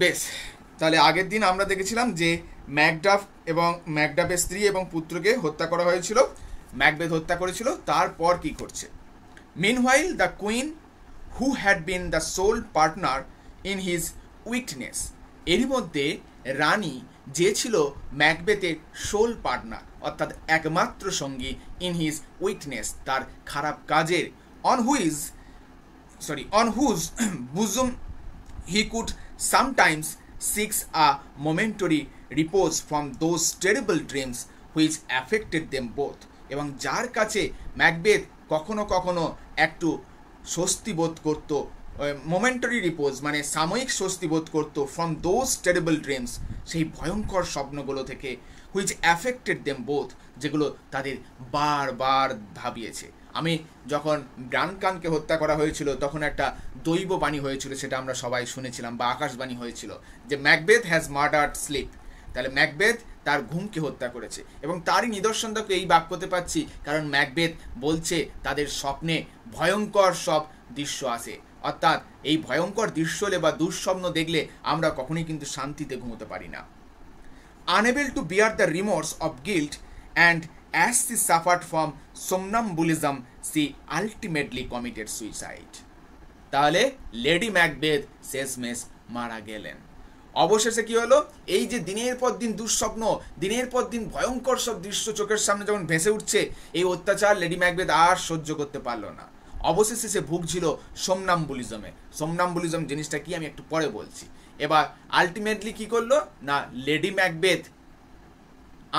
বেশ, তাহলে আগের দিন আমরা দেখেছিলাম যে ম্যাকডাফ এবং ম্যাকডাফের স্ত্রী এবং পুত্রকে হত্যা করা হয়েছিল, ম্যাকবেথ হত্যা করেছিল। তারপর কি করছে? Meanwhile the queen who had been the sole partner in his weakness, এরই মধ্যে রানী যে ছিল ম্যাকবেথের সোল পার্টনার অর্থাৎ একমাত্র সঙ্গী, ইন হিজ উইকনেস তার খারাপ কাজের, on whose bosom he could sometimes seek a momentary repose from those terrible dreams which affected them both, এবং যার কাছে ম্যাকবেথ কখনো কখনো একটু স্বস্তি বোধ করত, মোমেন্টারি রিপোজ মানে সাময়িক স্বস্তি বোধ করত, ফ্রম দোজ টেরিবল ড্রিমস সেই ভয়ঙ্কর স্বপ্নগুলো থেকে, হুইচ অ্যাফেক্টেড দেম বোথ যেগুলো তাদের বারবার ভাবিয়েছে। আমি যখন ডানকানকে হত্যা করা হয়েছিল তখন একটা দৈববাণী হয়েছিল, সেটা আমরা সবাই শুনেছিলাম, বা আকাশবাণী হয়েছিল যে ম্যাকবেথ হ্যাজ মার্ডার্ড স্লিপ, তাহলে ম্যাকবেথ তার ঘুমকে হত্যা করেছে। এবং তারই নিদর্শন দেখো এই বাক্যতে পাচ্ছি, কারণ ম্যাকবেথ বলছে তাদের স্বপ্নে ভয়ঙ্কর সব দৃশ্য আসে, অর্থাৎ এই ভয়ঙ্কর দৃশ্য বা দুঃস্বপ্ন দেখলে আমরা কখনোই কিন্তু শান্তিতে ঘুমোতে পারি না। Unable to bear the remorse of guilt, and as she suffered from somnambulism, she ultimately committed suicide. তাহলে লেডি ম্যাকবেথ শেষমেশ মারা গেলেন। অবশেষে কি হলো? এই যে দিনের পর দিন দুঃস্বপ্ন, দিনের পর দিন ভয়ঙ্কর সব দৃশ্য চোখের সামনে যখন ভেসে উঠছে, এই অত্যাচার লেডি ম্যাকবেথ আর সহ্য করতে পারলো না। অবশেষে সে ভুগছিল সোমনাম্বুলিজমে। সোমনাম্বুলিজম জিনিসটা কি আমি একটু পরে বলছি। এবার আলটিমেটলি কি করলো না, লেডি ম্যাকবেথ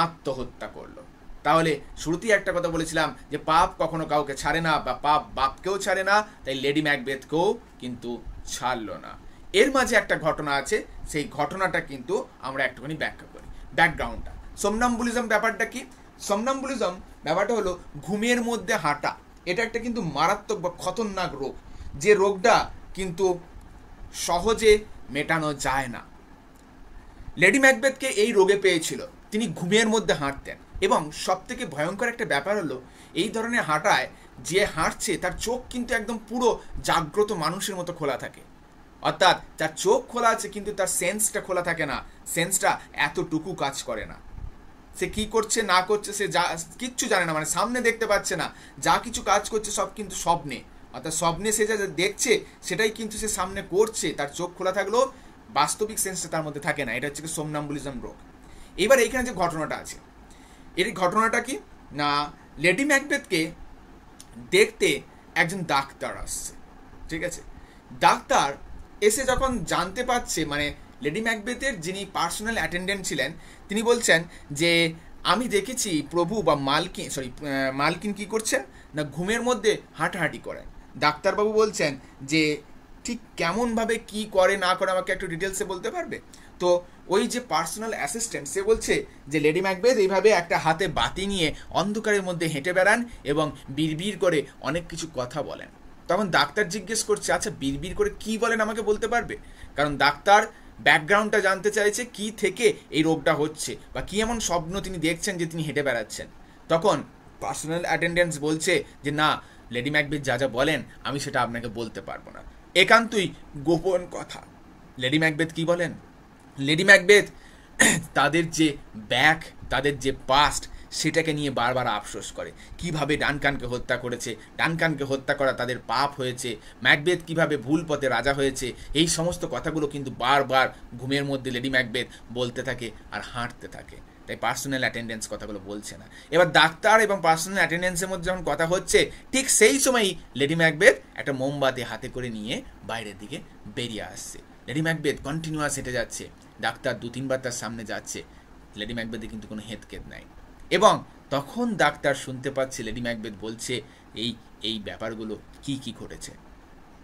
আত্মহত্যা করলো। তাহলে শুরুতেই একটা কথা বলেছিলাম যে পাপ কখনো কাউকে ছাড়ে না, বা পাপ বাপকেও ছাড়ে না, তাই লেডি ম্যাকবেথকেও কিন্তু ছাড়লো না। এর মাঝে একটা ঘটনা আছে, সেই ঘটনাটা কিন্তু আমরা একটুখানি ব্যাখ্যা করি, ব্যাকগ্রাউন্ডটা। সোমনাম্বুলিজম ব্যাপারটা কি? সোমনাম্বুলিজম ব্যাপারটা হলো ঘুমের মধ্যে হাঁটা। এটা একটা কিন্তু মারাত্মক বা খতরনাক রোগ, যে রোগটা কিন্তু সহজে মেটানো যায় না। লেডি ম্যাকবেথকে এই রোগে পেয়েছিল, তিনি ঘুমের মধ্যে হাঁটতেন, এবং সব থেকে ভয়ঙ্কর একটা ব্যাপার হলো এই ধরনের হাঁটায় যে হাঁটছে তার চোখ কিন্তু একদম পুরো জাগ্রত মানুষের মতো খোলা থাকে, অর্থাৎ তার চোখ খোলা আছে কিন্তু তার সেন্সটা খোলা থাকে না, সেন্সটা এতটুকু কাজ করে না। সে কি করছে না করছে সে কিচ্ছু জানে না, মানে সামনে দেখতে পাচ্ছে না, যা কিছু কাজ করছে সব কিন্তু স্বপ্নে, অর্থাৎ স্বপ্নে সে যা দেখছে সেটাই কিন্তু সে সামনে করছে, তার চোখ খোলা থাকলেও বাস্তবিক সেন্সটা তার মধ্যে থাকে না। এটা হচ্ছে সোমনাম্বুলিজম রোগ। এবার এইখানে যে ঘটনাটা আছে, এর ঘটনাটা কি না, লেডি ম্যাকবেথকে দেখতে একজন ডাক্তার আসছে, ঠিক আছে? ডাক্তার এসে যখন জানতে পারছে, মানে লেডি ম্যাকবেথের যিনি পার্সোনাল অ্যাটেন্ডেন্ট ছিলেন তিনি বলছেন যে আমি দেখেছি প্রভু বা মালকিন কি করছেন না, ঘুমের মধ্যে হাঁটাহাঁটি করেন। ডাক্তারবাবু বলছেন যে ঠিক কেমনভাবে কি করে না করে আমাকে একটু ডিটেলসে বলতে পারবে? তো ওই যে পার্সোনাল অ্যাসিস্ট্যান্ট সে বলছে যে লেডি ম্যাকবেথ এইভাবে একটা হাতে বাতি নিয়ে অন্ধকারের মধ্যে হেঁটে বেড়ান এবং বিড়বিড় করে অনেক কিছু কথা বলেন। তখন ডাক্তার জিজ্ঞেস করছে, আচ্ছা বিড়বিড় করে কি বলেন আমাকে বলতে পারবে? কারণ ডাক্তার ব্যাকগ্রাউন্ডটা জানতে চাইছে, কি থেকে এই রোগটা হচ্ছে বা কি এমন স্বপ্ন তিনি দেখছেন যে তিনি হেঁটে বেড়াচ্ছেন। তখন পার্সোনাল অ্যাটেন্ডেন্স বলছে যে না, লেডি ম্যাকবেথ যা যা বলেন আমি সেটা আপনাকে বলতে পারবো না, একান্তই গোপন কথা। লেডি ম্যাকবেথ কি বলেন? লেডি ম্যাকবেথ তাদের যে ব্যাক, তাদের যে পাস্ট, সেটাকে নিয়ে বারবার আফসোস করে, কিভাবে ডানকানকে হত্যা করেছে, ডানকানকে হত্যা করা তাদের পাপ হয়েছে, ম্যাকবেথ কিভাবে ভুল পথে রাজা হয়েছে, এই সমস্ত কথাগুলো কিন্তু বারবার ঘুমের মধ্যে লেডি ম্যাকবেথ বলতে থাকে আর হাঁটতে থাকে। তাই পার্সোনাল অ্যাটেন্ডেন্স কথাগুলো বলছে না। এবার ডাক্তার এবং পার্সোনাল অ্যাটেন্ডেন্সের মধ্যে যখন কথা হচ্ছে, ঠিক সেই সময়ই লেডি ম্যাকবেথ একটা মোমবাতি হাতে করে নিয়ে বাইরের দিকে বেরিয়ে আসছে। লেডি ম্যাকবেথ কন্টিনিউয়াস হেঁটে যাচ্ছে, ডাক্তার 2-3 বার তার সামনে যাচ্ছে, লেডি ম্যাকবেথে কিন্তু কোনো হেতকেত নাই। এবং তখন ডাক্তার শুনতে পাচ্ছে লেডি ম্যাকবেথ বলছে এই ব্যাপারগুলো কি কি ঘটেছে।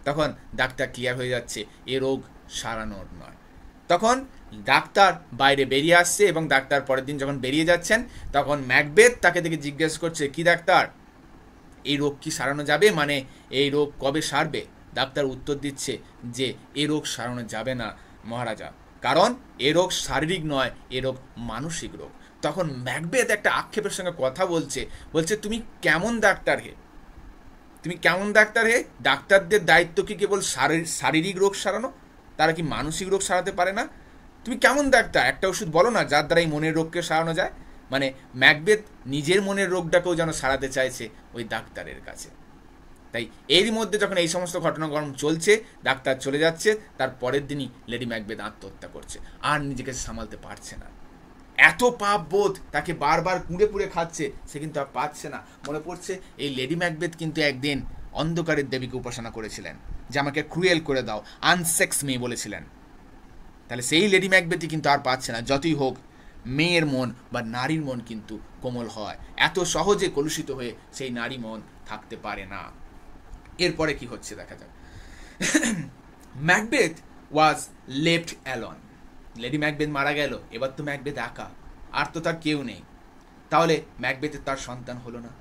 তখন ডাক্তার ক্লিয়ার হয়ে যাচ্ছে এ রোগ সারানোর নয়। তখন ডাক্তার বাইরে বেরিয়ে আসছে, এবং ডাক্তার পরের দিন যখন বেরিয়ে যাচ্ছেন তখন ম্যাকবেথ তাকে দেখে জিজ্ঞেস করছে, কি ডাক্তার, এই রোগ কি সারানো যাবে, মানে এই রোগ কবে সারবে? ডাক্তার উত্তর দিচ্ছে যে এ রোগ সারানো যাবে না মহারাজা, কারণ এ রোগ শারীরিক নয়, এ রোগ মানসিক রোগ। তখন ম্যাকবেথ একটা আক্ষেপের সঙ্গে কথা বলছে তুমি কেমন ডাক্তার হে, তুমি কেমন ডাক্তার হে? ডাক্তারদের দায়িত্ব কি কেবল শারীরিক রোগ সারানো? তারা কি মানসিক রোগ সারাতে পারে না? তুমি কেমন ডাক্তার, একটা ওষুধ বলো না যার দ্বারা এই মনের রোগকে সারানো যায়। মানে ম্যাকবেথ নিজের মনের রোগটাকেও যেন সারাতে চাইছে ওই ডাক্তারের কাছে। তাই এরই মধ্যে যখন এই সমস্ত ঘটনাক্রম চলছে, ডাক্তার চলে যাচ্ছে, তার পরের দিনই লেডি ম্যাকবেথ আত্মহত্যা করছে। আর নিজেকে সামালতে পারছে না, এত পাপ বোধ তাকে বারবার কুঁড়ে পুড়ে খাচ্ছে, সে কিন্তু আর পাচ্ছে না। মনে পড়ছে এই লেডি ম্যাকবেথ কিন্তু একদিন অন্ধকারের দেবীকে উপাসনা করেছিলেন, যে আমাকে ক্রুয়েল করে দাও, আনসেক্স মি বলেছিলেন। তাহলে সেই লেডি ম্যাকবেথই কিন্তু আর পাচ্ছে না। যতই হোক মেয়ের মন বা নারীর মন কিন্তু কোমল হয়, এত সহজে কলুষিত হয়ে সেই নারী মন থাকতে পারে না। এরপরে কি হচ্ছে দেখা যাক। Macbeth was left alone. Lady Macbeth মারা গেল, এবার তো ম্যাকবেথ একা, আর তো তার কেউ নেই। তাহলে ম্যাকবেথের তার সন্তান হলো না।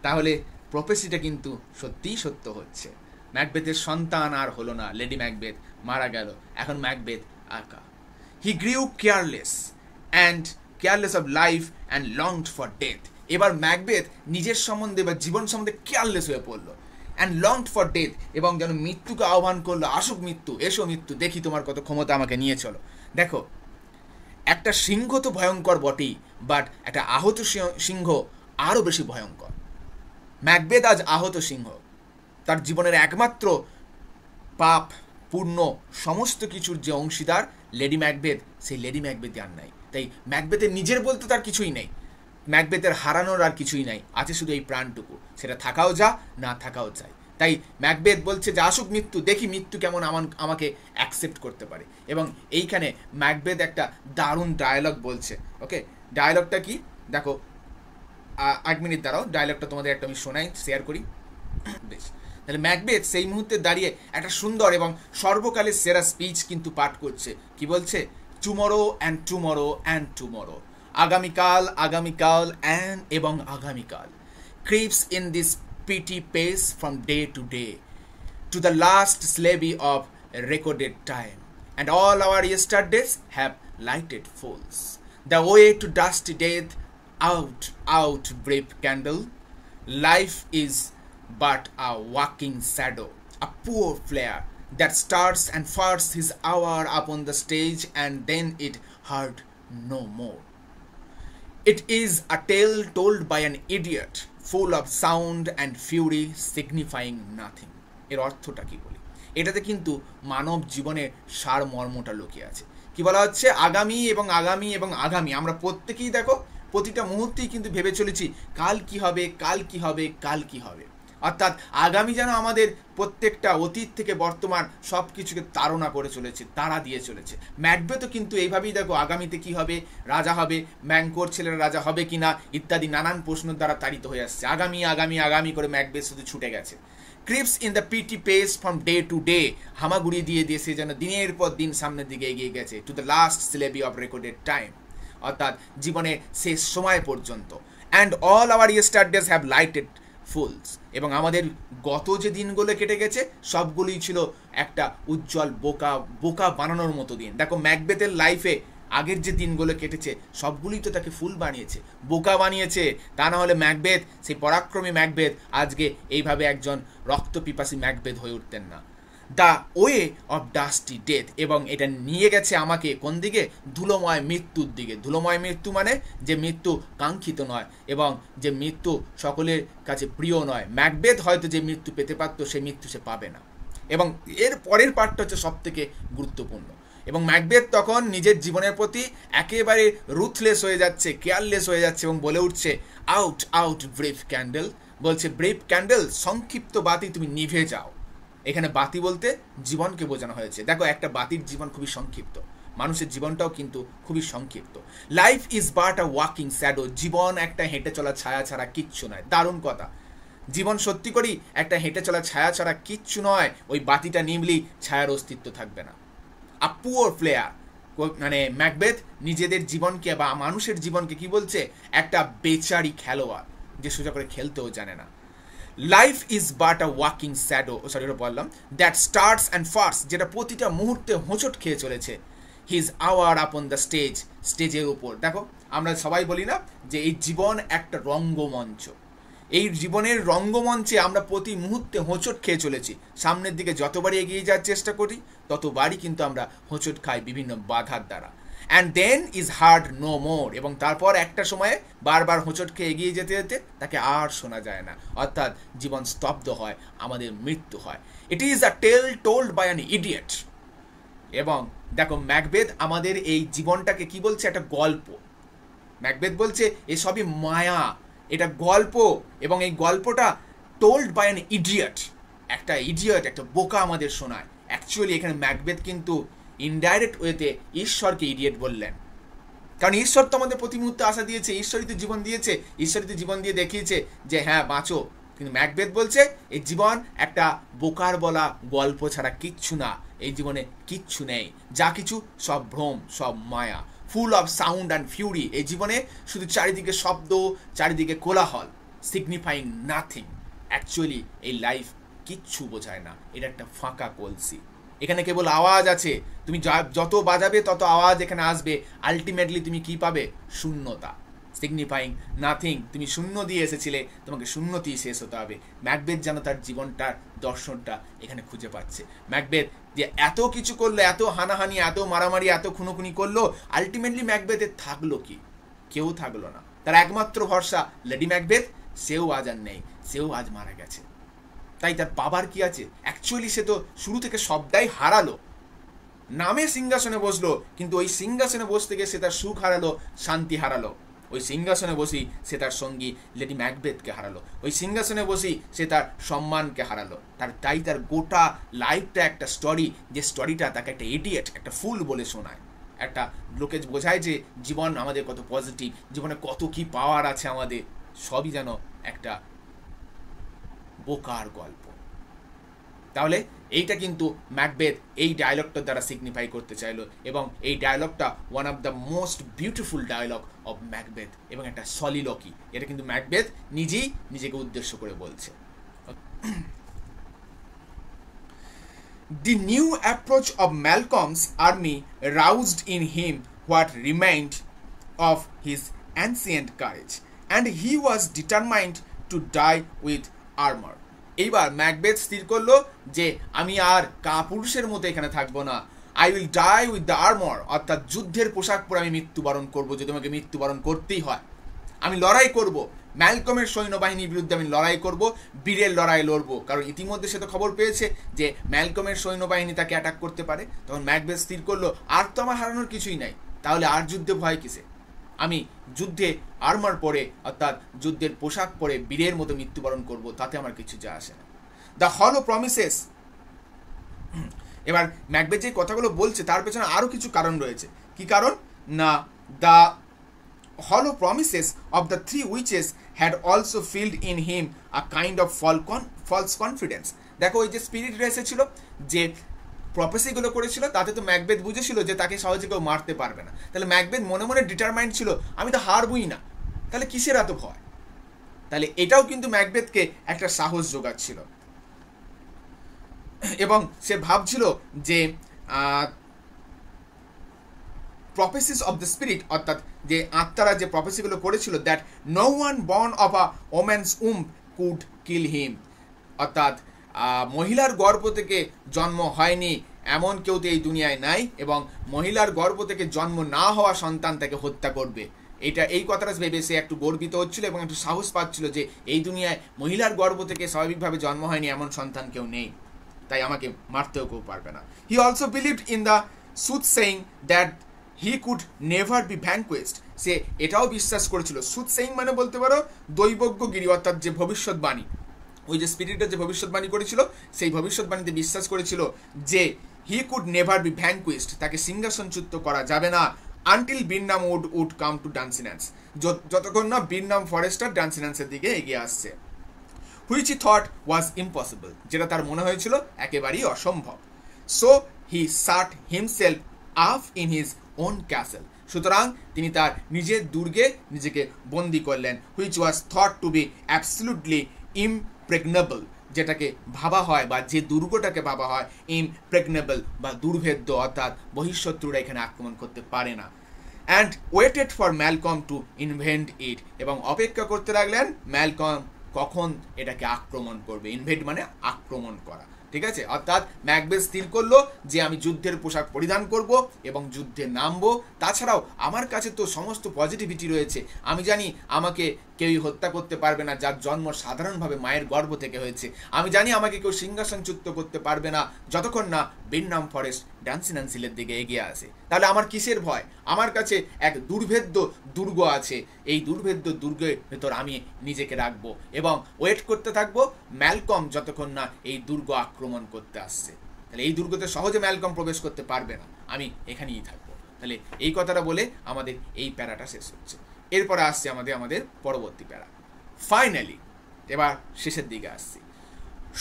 তাহলে প্রফেসিটা কিন্তু সত্যিই সত্য হচ্ছে, ম্যাকবেথের সন্তান আর হলো না। লেডি ম্যাকবেথ মারা গেল, এখন ম্যাকবেথ একা। He grew careless of life and longed for death. এবার ম্যাকবেথ নিজের সম্বন্ধে বা জীবন সম্বন্ধে কেয়ারলেস হয়ে পড়লো, অ্যান্ড লংড ফর ডেথ, এবং যেন মৃত্যুকে আহ্বান করলো, আসুক মৃত্যু, এসো মৃত্যু, দেখি তোমার কত ক্ষমতা, আমাকে নিয়ে চলো। দেখো, একটা সিংহ তো ভয়ঙ্কর বটেই, বাট একটা আহত সিংহ আরও বেশি ভয়ঙ্কর। ম্যাকবেথ আজ আহত সিংহ, তার জীবনের একমাত্র পাপ পূর্ণ সমস্ত কিছুর যে অংশীদার লেডি ম্যাকবেথ, সেই লেডি ম্যাকবেথই আর নাই। তাই ম্যাকবেথের নিজের বলতে তার কিছুই নেই, ম্যাকবেথের হারানোর আর কিছুই নাই, আছে শুধু এই প্রাণটুকু, সেটা থাকাও যা, না থাকাও চাই। তাই ম্যাকবেথ বলছে যে আসুক মৃত্যু, দেখি মৃত্যু কেমন আমাকে অ্যাকসেপ্ট করতে পারে। এবং এইখানে ম্যাকবেথ একটা দারুণ ডায়ালগ বলছে। ওকে, ডায়ালগটা কি দেখো, 1 মিনিট দাঁড়াও, ডায়ালগটা তোমাদের একটা আমি শোনাই, শেয়ার করি। বেশ, তাহলে ম্যাকবেথ সেই মুহূর্তে দাঁড়িয়ে একটা সুন্দর এবং সর্বকালের সেরা স্পিচ কিন্তু পাঠ করছে। কি বলছে? Tomorrow and tomorrow and tomorrow, আগামীকাল, আগামীকাল অ্যান্ড এবং আগামীকাল, creeps in this petty pace from day to the last slavey of recorded time, and all our yesterdays have lighted fools the way to dusty death. Out, brave candle, life is but a walking shadow, a poor flare that starts and farts his hour upon the stage, and then it heard no more. It is a tale told by an idiot, full of sound and fury, signifying nothing. এর অর্থটা কি বলি? এটাতে কিন্তু মানব জীবনের সার মর্মটা লুকিয়ে আছে। কি বলা হচ্ছে? আগামী এবং আগামী এবং আগামী। আমরা প্রত্যেকেই দেখো প্রতিটা মুহূর্তেই কিন্তু ভেবে চলেছি কাল কি হবে, কাল কি হবে, কাল কি হবে। অর্থাৎ আগামী যেন আমাদের প্রত্যেকটা অতীত থেকে বর্তমান সব কিছুকে তাড়না করে চলেছে, তাড়া দিয়ে চলেছে। ম্যাকবেথও কিন্তু এইভাবেই দেখো আগামীতে কি হবে, রাজা হবে, ম্যাঙ্কোর ছেলেরা রাজা হবে কিনা ইত্যাদি নানান প্রশ্নের দ্বারা তাড়িত হয়ে আসছে। আগামী আগামী আগামী করে ম্যাকবেথ শুধু ছুটে গেছে। Creeps in the petty pace from day to day, হামাগুড়ি দিয়ে দিয়ে সে যেন দিনের পর দিন সামনের দিকে এগিয়ে গেছে, to the last syllable of recorded time, অর্থাৎ জীবনের শেষ সময় পর্যন্ত। And all our yesterdays have lighted fools, এবং আমাদের গত যে দিনগুলো কেটে গেছে সবগুলোই ছিল একটা উজ্জ্বল বোকা বানানোর মতো দিন। দেখো ম্যাকবেথের লাইফে আগের যে দিনগুলো কেটেছে সবগুলোই তো তাকে ফুল বানিয়েছে, বোকা বানিয়েছে। তা না হলে ম্যাকবেথ, সেই পরাক্রমী ম্যাকবেথ, আজকে এইভাবে একজন রক্তপিপাসী ম্যাকবেথ হয়ে উঠতেন না। The way of dusty death, এবং এটা নিয়ে গেছে আমাকে কোন দিকে? ধুলোময় মৃত্যুর দিকে। ধুলোময় মৃত্যু মানে যে মৃত্যু কাঙ্ক্ষিত নয় এবং যে মৃত্যু সকলের কাছে প্রিয় নয়। ম্যাকবেথ হয়তো যে মৃত্যু পেতে পারত সেই মৃত্যু সে পাবে না। এবং এর পরের পার্টটা হচ্ছে সব থেকে গুরুত্বপূর্ণ। এবং ম্যাকবেথ তখন নিজের জীবনের প্রতি একেবারে রুথলেস হয়ে যাচ্ছে, কেয়ারলেস হয়ে যাচ্ছে এবং বলে উঠছে আউট ব্রেভ ক্যান্ডেল, বলছে ব্রেভ ক্যান্ডেল, সংক্ষিপ্ত বাতি তুমি নিভে যাও। এখানে বাতি বলতে জীবনকে বোঝানো হয়েছে। দেখো একটা বাতির জীবন খুবই সংক্ষিপ্ত, মানুষের জীবনটাও কিন্তু খুবই সংক্ষিপ্ত। Life is but a walking shadow, জীবন একটা হেঁটে চলা ছায়া ছাড়া কিচ্ছু নয়। দারুণ কথা, জীবন সত্যি করি একটা হেঁটে চলা ছায়া ছাড়া কিচ্ছু নয়। ওই বাতিটা নিমলেই ছায়ার অস্তিত্ব থাকবে না। আ পুয়ার প্লেয়ার, মানে ম্যাকবেথ নিজেদের জীবনকে বা মানুষের জীবনকে কি বলছে? একটা বেচারি খেলোয়াড় যে সোজা করে খেলতেও জানে না। Life is but a walking shadow, বললাম, দ্যাট স্টার্টস অ্যান্ড ফার্স, যেটা প্রতিটা মুহূর্তে হোঁচট খেয়ে চলেছে। His hour upon the stage, স্টেজের উপর। দেখো আমরা সবাই বলি না যে এই জীবন একটা রঙ্গমঞ্চ, এই জীবনের রঙ্গমঞ্চে আমরা প্রতি মুহূর্তে হোঁচট খেয়ে চলেছি। সামনের দিকে যতবারই এগিয়ে যাওয়ার চেষ্টা করি ততবারই কিন্তু আমরা হোঁচট খাই বিভিন্ন বাধার দ্বারা। And then is heard no more, এবং তারপর একটা সময়ে বারবার হোঁচট খেয়ে এগিয়ে যেতে যেতে তাকে আর শোনা যায় না, অর্থাৎ জীবন স্তব্ধ হয়, আমাদের মৃত্যু হয়। It is a tale told by an idiot. এবং দেখো ম্যাকবেথ আমাদের এই জীবনটাকে কি বলছে, একটা গল্প। ম্যাকবেথ বলছে এসবই মায়া, এটা গল্প, এবং এই গল্পটা টোল্ড বাই অ্যান ইডিয়েট, একটা ইডিয়েট, একটা বোকা আমাদের শোনায়। অ্যাকচুয়ালি এখানে ম্যাকবেথ কিন্তু ইনডাইরেক্ট ওয়েতে ঈশ্বরকে ইডিয়েট বললেন, কারণ ঈশ্বর তো আমাদের প্রতি মুহূর্তে আশা দিয়েছে, ঈশ্বরই তো জীবন দিয়েছে, ঈশ্বরই তো জীবন দিয়ে দেখিয়েছে যে হ্যাঁ বাঁচো। কিন্তু ম্যাকবেথ বলছে এই জীবন একটা বোকার বলা গল্প ছাড়া কিচ্ছু না, এই জীবনে কিচ্ছু নেই, যা কিছু সব ভ্রম, সব মায়া, full of sound and fury. এই জীবনে শুধু চারিদিকে শব্দ, চারিদিকে কোলাহল, সিগনিফাইং নাথিং। অ্যাকচুয়ালি এই লাইফ কিচ্ছু বোঝায় না, এটা একটা ফাঁকা কলসি। এখানে কেবল আওয়াজ আছে, তুমি যত বাজাবে তত আওয়াজ এখানে আসবে, আলটিমেটলি তুমি কি পাবে, শূন্যতা, সিগনিফাইং নাথিং। তুমি শূন্য দিয়ে এসেছিলে, তোমাকে শূন্যতেই শেষ হতে হবে। ম্যাকবেথ যেন তার জীবনটার দর্শনটা এখানে খুঁজে পাচ্ছে। ম্যাকবেথ যে এত কিছু করলো, এত হানাহানি, এত মারামারি, এত খুনোখুনি করলো, আলটিমেটলি ম্যাকবেথের থাকলো কি, কেউ থাকলো না। তার একমাত্র ভরসা লেডি ম্যাকবেথ, সেও আজ আর নেই, সেও আজ মারা গেছে। তাই তার পাবার কি আছে, অ্যাকচুয়ালি সে তো শুরু থেকে সবটাই হারালো। নামে সিংহাসনে বসলো, কিন্তু ওই সিংহাসনে বসতে গিয়ে সে তার সুখ হারালো, শান্তি হারালো। ওই সিংহাসনে বসি সে তার সঙ্গী লেডি ম্যাকবেথকে হারালো, ওই সিংহাসনে বসি সে তার সম্মানকে হারালো। তাই তার গোটা লাইফটা একটা স্টোরি, যে স্টোরিটা তাকে একটা ইডিয়েট, একটা ফুল বলে শোনায়, একটা লোকে বোঝায় যে জীবন আমাদের কত পজিটিভ, জীবনে কত কি পাওয়ার আছে আমাদের, সবই যেন একটা বোকার গল্প। তাহলে এইটা কিন্তু ম্যাকবেথ এই ডায়লগটার দ্বারা সিগনিফাই করতে চাইলো, এবং এই ডায়লগটা one of the most beautiful dialogue of Macbeth, এবং একটা সলিলকি। এটা কিন্তু ম্যাকবেথ নিজেই নিজেকে উদ্দেশ্য করে বলছে। The new approach of Malcolm's army roused in him what remained of his ancient courage, and he was determined to die with armor. এইবার ম্যাকবেথ স্থির করলো যে আমি আর কাপুরুষের মতো এখানে থাকবো না, I will die with the armour, অর্থাৎ যুদ্ধের পোশাক পরে আমি মৃত্যুবরণ করবো, যদি আমাকে মৃত্যুবরণ করতেই হয়। আমি লড়াই করব, ম্যালকমের সৈন্যবাহিনীর বিরুদ্ধে আমি লড়াই করব, বীরের লড়াই লড়বো, কারণ ইতিমধ্যে সে তো খবর পেয়েছে যে ম্যালকমের সৈন্যবাহিনী তাকে অ্যাটাক করতে পারে। তখন ম্যাকবেথ স্থির করলো আর তো আমার হারানোর কিছুই নাই, তাহলে আর যুদ্ধে ভয় কিসে, আমি যুদ্ধে আর্মার পরে, অর্থাৎ যুদ্ধের পোশাক পরে বীরের মতো মৃত্যুবরণ করব, তাতে আমার কিছু যা আসে না। দ্য হলো প্রমিসেস, এবার ম্যাকবেথ যে কথাগুলো বলছে তার পেছনে আরো কিছু কারণ রয়েছে। কি কারণ না, the hollow promises of the three witches had also filled in him a kind of false confidence. দেখো ওই যে স্পিরিট এসেছিল, যে প্রফেসিগুলো করেছিল, তাতে তো ম্যাকবেথ বুঝেছিল যে তাকে সহজে কেউ মারতে পারবে না। তাহলে ম্যাকবেথ মনে মনে ডিটারমাইন্ড ছিল আমি তো হারবই না, তাহলে কিসের এত ভয়। তাহলে এটাও কিন্তু ম্যাকবেথকে একটা সাহস যোগাচ্ছিল, এবং সে ভাবছিল যে প্রফেসিস অফ দ্য স্পিরিট, অর্থাৎ যে আত্মারা যে প্রফেসিগুলো করেছিল, that no one born of a woman's womb could kill him, অর্থাৎ মহিলার গর্ভ থেকে জন্ম হয়নি এমন কেউ তো এই দুনিয়ায় নাই, এবং মহিলার গর্ভ থেকে জন্ম না হওয়া সন্তান তাকে হত্যা করবে। এই কথাটা ভেবে সে একটু গর্বিত হচ্ছিল এবং একটু সাহস পাচ্ছিল যে এই দুনিয়ায় মহিলার গর্ভ থেকে স্বাভাবিকভাবে জন্ম হয়নি এমন সন্তান কেউ নেই, তাই আমাকে মারতেও কেউ পারবে না। He also believed in the soothsaying that he could never be vanquished, সে এটাও বিশ্বাস করেছিল, সুথসেইং মানে বলতে পারো দৈবজ্ঞগিরি, অর্থাৎ যে ভবিষ্যৎবাণী, ওই যে স্পিরিটের যে ভবিষ্যৎবাণী করেছিল সেই ভবিষ্যৎবাণীতে বিশ্বাস করেছিল যে he could never be vanquished, তাকে সিংহাসনচ্যুত করা যাবে না, until Birnam wood come to Dunsinane, যতক্ষণ না বিরনাম ফরেস্টার ডান্সিন্যান্সের দিকে এগিয়ে আসছে। Which he thought was impossible, যেটা তার মনে হয়েছিল একেবারেই অসম্ভব। So he shut himself up in his own castle, সুতরাং তিনি তার নিজের দুর্গে নিজেকে বন্দি করলেন। Which was thought to be absolutely impregnable, যেটাকে ভাবা হয় বা যে দুর্গটাকে ভাবা হয় ইমপ্রেগনেবল বা দুর্ভেদ্য, অর্থাৎ বহিঃশত্রুরা এখানে আক্রমণ করতে পারে না। And waited for Malcolm to invent it, এবং অপেক্ষা করতে লাগলেন ম্যালকম কখন এটাকে আক্রমণ করবে। ইনভেড মানে আক্রমণ করা, ঠিক আছে। অর্থাৎ ম্যাকবেথ স্থির করলো যে আমি যুদ্ধের পোশাক পরিধান করব এবং যুদ্ধে নামবো। তাছাড়াও আমার কাছে তো সমস্ত পজিটিভিটি রয়েছে, আমি জানি আমাকে কেউই হত্যা করতে পারবে না যার জন্ম সাধারণভাবে মায়ের গর্ভ থেকে হয়েছে। আমি জানি আমাকে কেউ সিংহাসনচ্যুত করতে পারবে না যতক্ষণ না বিন্নাম ফরেস্ট ড্যান্সিনান্সিলের দিকে এগিয়ে আসে। তাহলে আমার কিসের ভয়? আমার কাছে এক দুর্ভেদ্য দুর্গ আছে, এই দুর্ভেদ্য দুর্গের ভেতর আমি নিজেকে রাখবো এবং ওয়েট করতে থাকবো ম্যালকম যতক্ষণ না এই দুর্গ আক্রমণ করতে আসছে। তাহলে এই দুর্গতে সহজে ম্যালকম প্রবেশ করতে পারবে না, আমি এখানেই থাকবো। তাহলে এই কথাটা বলে আমাদের এই প্যারাটা শেষ হচ্ছে। এরপরে আসছে আমাদের পরবর্তী প্যারা। ফাইনালি এবার শেষের দিকে আসছি।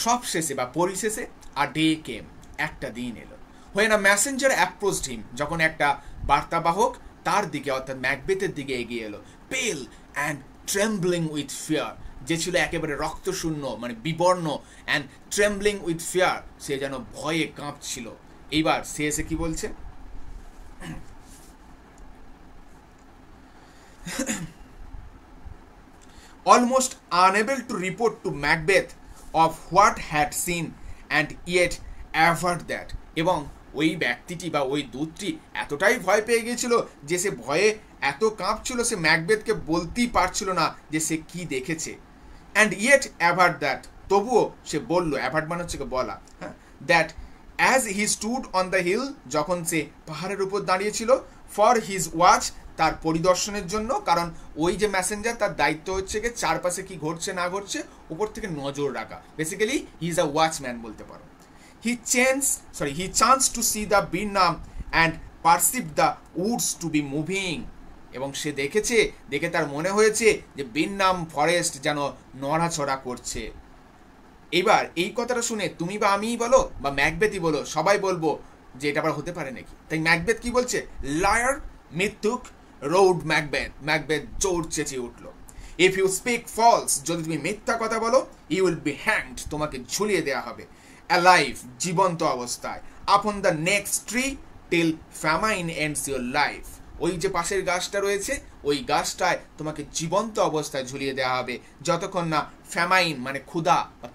সব শেষে বা পরিশেষে আ ডে কেম, একটা দিন এলো, when a messenger approached him, যখন একটা বার্তাবাহক তার দিকে অর্থাৎ ম্যাকবেথের দিকে এগিয়ে এলো, পেল অ্যান্ড ট্রেম্বলিং উইথ ফিয়ার, যে ছিল একেবারে রক্তশূন্য মানে বিবর্ণ, অ্যান্ড ট্রেম্বলিং উইথ ফিয়ার, সে যেন ভয়ে কাঁপছিল। এইবার সে এসে কি বলছে? almost unable to report to Macbeth of what had seen and yet averred that, এবং ওই ব্যক্তিটি বা ওই দূতটি এতটাই ভয় পেয়ে গিয়েছিল যে সে ভয়ে এত কাঁপছিল সে ম্যাকবেথকে বলতেই পারছিল না যে সে কি দেখেছে। অ্যান্ড ইয়েট অ্যাভার্ড দ্যাট, তবুও সে বলল, অ্যাভার্ড মানে হচ্ছে বলা, হ্যাঁ, that as he stood on the hill, যখন সে পাহাড়ের উপর দাঁড়িয়েছিল, ফর হিজ ওয়াচ, তার পরিদর্শনের জন্য, কারণ ওই যে মেসেঞ্জার তার দায়িত্ব হচ্ছে কি চারপাশে কি ঘটছে না ঘটছে উপর থেকে নজর রাখা, basically he is a watchman বলতে পারো। He chanced to see the Binnam and perceived the woods to be moving, এবং সে দেখে তার মনে হয়েছে যে বিন্নাম ফরেস্ট যেন নড়াচড়া করছে। এবার এই কথাটা শুনে তুমি বা আমিই বলো বা ম্যাকবেথই বলো, সবাই বলবো যে এটা আবার হতে পারে নাকি। তাই ম্যাকবেথ কি বলছে? লায়ার, মিথ্যুক, রোড ম্যাকবেথ জোর চেঁচিয়ে উঠল। ইফ ইউ স্পিক ফলস, যদি তুমি মিথ্যা কথা বলো, ইউ উইল বি হ্যাংড, তোমাকে ঝুলিয়ে দেওয়া হবে, alive, জীবন্ত অবস্থায়, upon the next tree till famine ends your life, ওই যে পাশের গাছটা রয়েছে ওই গাছটায় তোমাকে জীবন্ত অবস্থায় ঝুলিয়ে দেওয়া হবে যতক্ষণ না ফ্যামাইন মানে ক্ষুধা বা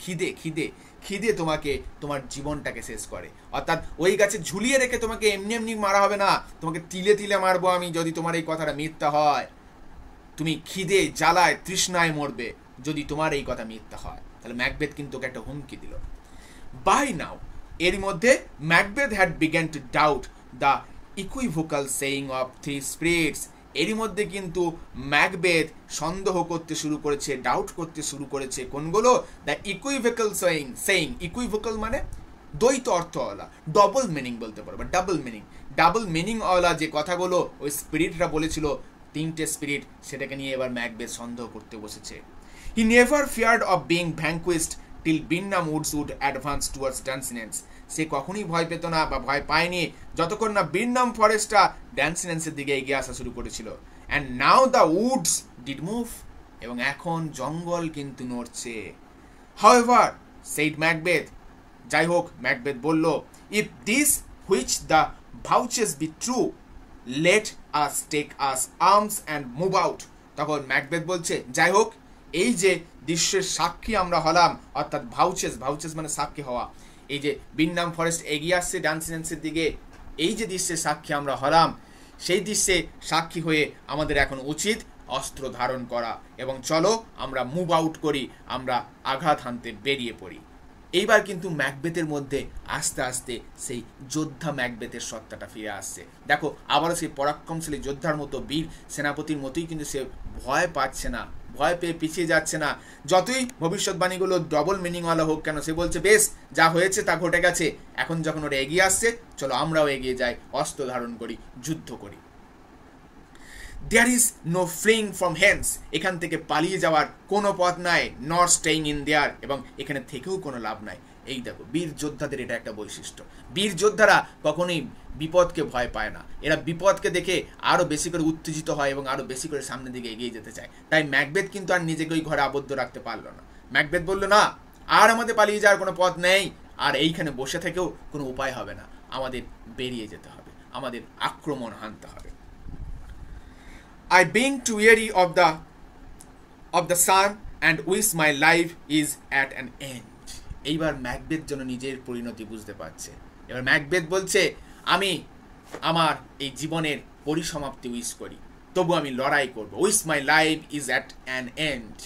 খিদে তোমাকে তোমার জীবনটাকে শেষ করে। অর্থাৎ ওই গাছে ঝুলিয়ে রেখে তোমাকে এমনি মারা হবে না, তোমাকে তিলে মারবো আমি যদি তোমার এই কথাটা মিথ্যা হয়। তুমি খিদে জ্বালায় তৃষ্ণায় মরবে যদি তোমার এই কথা মিথ্যা হয়। তাহলে ম্যাকবেথ কিন্তু ওকে একটা হুমকি দিল। By now, এর মধ্যে Macbeth had begun to doubt the equivocal saying of three spirits, এরই মধ্যে কিন্তু ম্যাকবেথ সন্দেহ করতে শুরু করেছে, ডাউট করতে শুরু করেছে কোনগুলো? দ্য ইকুইভোকাল সেইং, ইকুইভোকাল মানে দ্বৈত অর্থওয়ালা, ডবল মিনিং বলতে পারো বা ডাবল মিনিং ওয়ালা যে কথাগুলো ওই স্পিরিটরা বলেছিল, তিনটে স্পিরিট, সেটাকে নিয়ে এবার ম্যাকবেথ সন্দেহ করতে বসেছে। He never feared of being vanquished till Binnam Woods would advance towards Dunsinane, সে কখনোই ভয় পেত না বা ভয় পায়নি যতক্ষণ না বিন্নাম ফরেস্টটা ড্যান্সিনেন্সের দিকে এগিয়ে আসা শুরু করেছিল। And now the Woods did move, এবং এখন জঙ্গল কিন্তু নড়ছে। হাউএভার সেইড ম্যাকবেথ, যাই হোক ম্যাকবেথ বলল, if this which the vouches be true, let us take us arms and move out. তখন ম্যাকবেথ বলছে, যাই হোক এই যে দৃশ্যের সাক্ষী আমরা হলাম, অর্থাৎ ভাউচেস মানে সাক্ষী হওয়া, এই যে বিন্নাম ফরেস্ট এগিয়ে আসছে ড্যান্সিনেন্সের দিকে, এই যে দৃশ্যের সাক্ষী আমরা হলাম, সেই দৃশ্যে সাক্ষী হয়ে আমাদের এখন উচিত অস্ত্র ধারণ করা, এবং চলো আমরা মুভ আউট করি, আমরা আঘাত হানতে বেরিয়ে পড়ি। এইবার কিন্তু ম্যাকবেথের মধ্যে আস্তে আস্তে সেই যোদ্ধা ম্যাকবেথের সত্তাটা ফিরে আসছে। দেখো আবারও সেই পরাক্রমশালী যোদ্ধার মতো বীর সেনাপতির মতোই কিন্তু সে ভয় পাচ্ছে না, ভয় পেয়ে পিছিয়ে যাচ্ছে না। যতই ভবিষ্যৎবাণীগুলো ডবল মিনিংওয়ালা হোক কেন, সে বলছে বেশ যা হয়েছে তা ঘটে গেছে, এখন যখন ওরা এগিয়ে আসছে চলো আমরাও এগিয়ে যাই, অস্ত্র ধারণ করি, যুদ্ধ করি। There is no flying from hence, এখান থেকে পালিয়ে যাওয়ার কোনো পথ নাই, নট স্টেইং ইন দেয়ার, এবং এখানে থেকেও কোনো লাভ নাই। এই দেখো বীর যোদ্ধাদের এটা একটা বৈশিষ্ট্য, বীর যোদ্ধারা কখনোই বিপদকে ভয় পায় না, এরা বিপদকে দেখে আরো বেশি করে উত্তেজিত হয় এবং আরো বেশি করে সামনের দিকে এগিয়ে যেতে চায়। তাই ম্যাকবেথ কিন্তু আর নিজেকে ওই ঘরে আবদ্ধ রাখতে পারলো না। ম্যাকবেথ বলল, না আর আমাদের পালিয়ে যাওয়ার কোনো পথ নেই, আর এইখানে বসে থেকেও কোনো উপায় হবে না, আমাদের বেরিয়ে যেতে হবে, আমাদের আক্রমণ হানতে হবে। I being too weary of the sun and wish my life is at an end. এইবার ম্যাকবেথ যেন নিজের পরিণতি বুঝতে পারছে। এবার ম্যাকবেথ বলছে, আমি আমার এই জীবনের পরিসমাপ্তি উইশ করি, তবু আমি লড়াই করবো। Wish my life is at an end.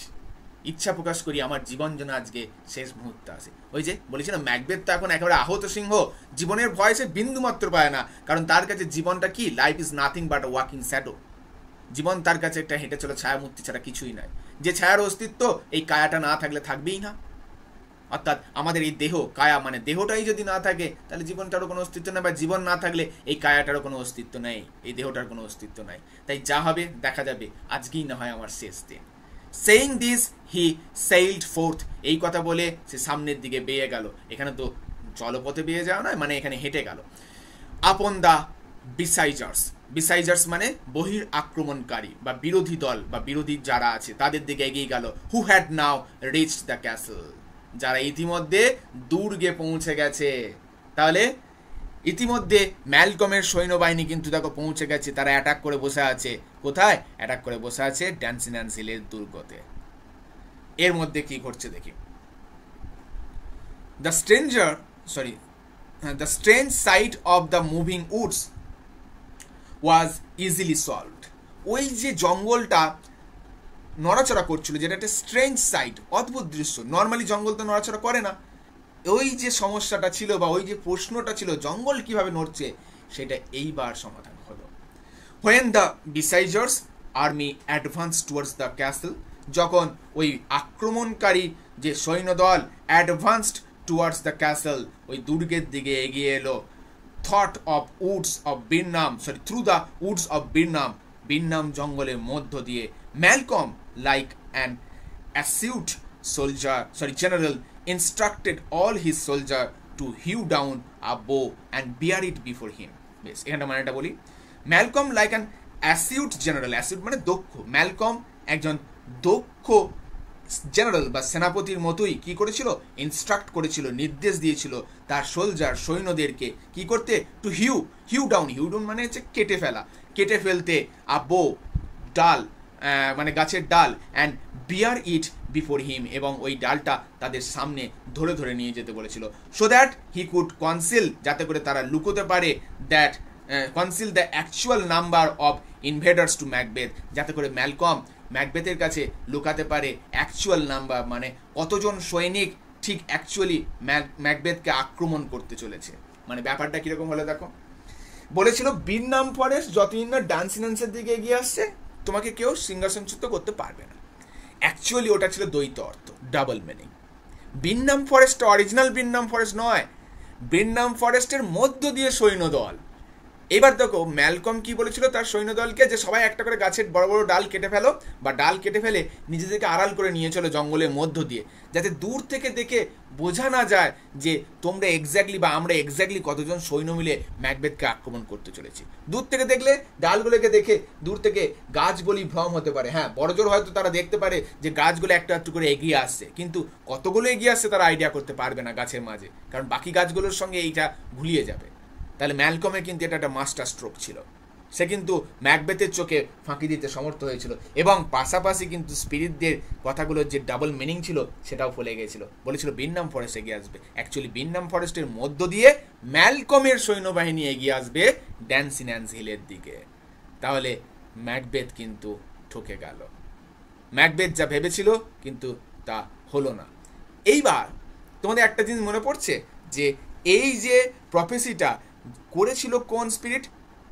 ইচ্ছা প্রকাশ করি আমার জীবন যেন আজকে শেষ মুহূর্তে আসে। ওই যে বলেছিলাম, ম্যাকবেথ তো এখন একেবারে আহত সিংহ, জীবনের ভয় সে বিন্দু মাত্র পায় না, কারণ তার কাছে জীবনটা কি, life is nothing but a walking shadow. জীবন তার কাছে একটা হেঁটে চলে ছায়ামূর্তি ছাড়া কিছুই নাই। যে ছায়ার অস্তিত্ব এই কায়াটা না থাকলে থাকবেই না। অর্থাৎ আমাদের এই দেহ, কায়া মানে দেহটাই যদি না থাকে তাহলে জীবনটারও কোনো অস্তিত্ব নেই, বা জীবন না থাকলে এই কায়াটারও কোনো অস্তিত্ব নেই, এই দেহটার কোনো অস্তিত্ব নাই। তাই যা হবে দেখা যাবে, আজকেই না হয় আমার শেষ দিন। Saying this he sailed forth. এই কথা বলে সে সামনের দিকে বেয়ে গেল। এখানে তো জলপথে বেয়ে যাওয়া নয়, মানে এখানে হেঁটে গেল। Upon the বিসাইজার্স। বিসাইজার্স মানে বহির আক্রমণকারী বা বিরোধী দল বা বিরোধী যারা আছে তাদের দিকে এগিয়ে গেল। Who had now reached the castle. যারা ইতিমধ্যে দুর্গে পৌঁছে গেছে। তাহলে ইতিমধ্যে ম্যালকমের সৈন্যবাহিনী কিন্তু দেখো পৌঁছে গেছে, তারা অ্যাটাক করে বসে আছে। কোথায় অ্যাটাক করে বসে আছে? ড্যান্সিনান্স হিলের দুর্গতে। এর মধ্যে কি ঘটছে দেখি। The strange sight of the moving woods was easily solved. ওই যে জঙ্গলটা নড়াচড়া করছিল, যেটা একটা স্ট্রেঞ্জ সাইট, অদ্ভুত দৃশ্য, নর্মালি জঙ্গল তো নড়াচড়া করে না। ওই যে সমস্যাটা ছিল বা ওই যে প্রশ্নটা ছিল জঙ্গল কিভাবে নড়ছে, সেটা এইবার সমাধান হলো। When the besiegers army advance towards the castle. যখন ওই আক্রমণকারী যে সৈন্যদল অ্যাডভান্সড টুয়ার্ডস দ্য ক্যাসেল, ওই দুর্গের দিকে এগিয়ে এলো। Through the woods of Birnam জঙ্গলের মধ্য দিয়ে। Malcolm like an astute general instructed all his soldier to hew down a bow and bear it before him. বেশ, এখানটা মানেটা বলি। Malcolm like an astute general. Astute মানে দক্ষ। ম্যালকম একজন দক্ষ জেনারেল বা সেনাপতির মতোই কি করেছিল, ইনস্ট্রাক্ট করেছিল, নির্দেশ দিয়েছিল তার সোলজার সৈন্যদেরকে কি করতে, টু হিউ ডাউন মানে হচ্ছে কেটে ফেলা, কেটে ফেলতে, আ বো ডাল মানে গাছের ডাল, and beer it before him, এবং ওই ডালটা তাদের সামনে ধরে ধরে নিয়ে যেতে বলেছিল। So that he could conceal, যাতে করে তারা লুকোতে পারে, that conceal the actual number of invaders to Macbeth, যাতে করে ম্যাকবেথের কাছে লুকাতে পারে অ্যাকচুয়াল নাম্বার, মানে কতজন সৈনিক ঠিক অ্যাকচুয়ালি ম্যাকবেথকে আক্রমণ করতে চলেছে। মানে ব্যাপারটা কিরকম হলো দেখো। বলেছিল বিরনাম ফরেস্ট যতদিন না ড্যান্সিনান্সের দিকে এগিয়ে আসছে তোমাকে কেউ সিংহাসনচ্যুত করতে পারবে না। অ্যাকচুয়ালি ওটা ছিল দ্বৈত অর্থ, double meaning. Birnam forest original Birnam forest নয়, বিরনাম ফরেস্টের মধ্য দিয়ে সৈন্যদল। এবার দেখো ম্যালকম কি বলেছিল তার সৈন্যদলকে, যে সবাই একটা করে গাছের বড় বড় ডাল কেটে ফেলো, বা ডাল কেটে ফেলে নিজেদেরকে আড়াল করে নিয়ে চলো জঙ্গলের মধ্য দিয়ে, যাতে দূর থেকে দেখে বোঝা না যায় যে তোমরা এক্স্যাক্টলি বা আমরা এক্স্যাক্টলি কতজন সৈন্য মিলে ম্যাকবেথকে আক্রমণ করতে চলেছি। দূর থেকে দেখলে ডালগুলোকে দেখে দূর থেকে গাছগুলি ভ্রম হতে পারে। হ্যাঁ, বড়জোর হয়তো তারা দেখতে পারে যে গাছগুলো একটু একটু করে এগিয়ে আসছে, কিন্তু কতগুলো এগিয়ে আসছে তারা আইডিয়া করতে পারবে না গাছের মাঝে, কারণ বাকি গাছগুলোর সঙ্গে এইটা ভুলিয়ে যাবে। তাহলে ম্যালকমের কিন্তু এটা একটা মাস্টার স্ট্রোক ছিল। সে কিন্তু ম্যাকবেথের চোখে ফাঁকি দিতে সমর্থ হয়েছিল, এবং পাশাপাশি কিন্তু স্পিরিটদের কথাগুলোর যে ডাবল মিনিং ছিল সেটাও ফলে গিয়েছিল। বলেছিল বিরনাম ফরেস্ট এগিয়ে আসবে, অ্যাকচুয়ালি বিরনাম ফরেস্টের মধ্য দিয়ে ম্যালকমের সৈন্যবাহিনী এগিয়ে আসবে ড্যান্সিনান্স হিলের দিকে। তাহলে ম্যাকবেথ কিন্তু ঠকে গেল। ম্যাকবেথ যা ভেবেছিল কিন্তু তা হলো না। এইবার তোমাদের একটা জিনিস মনে পড়ছে যে এই যে প্রফেসিটা করেছিল কোন স্পিরিট?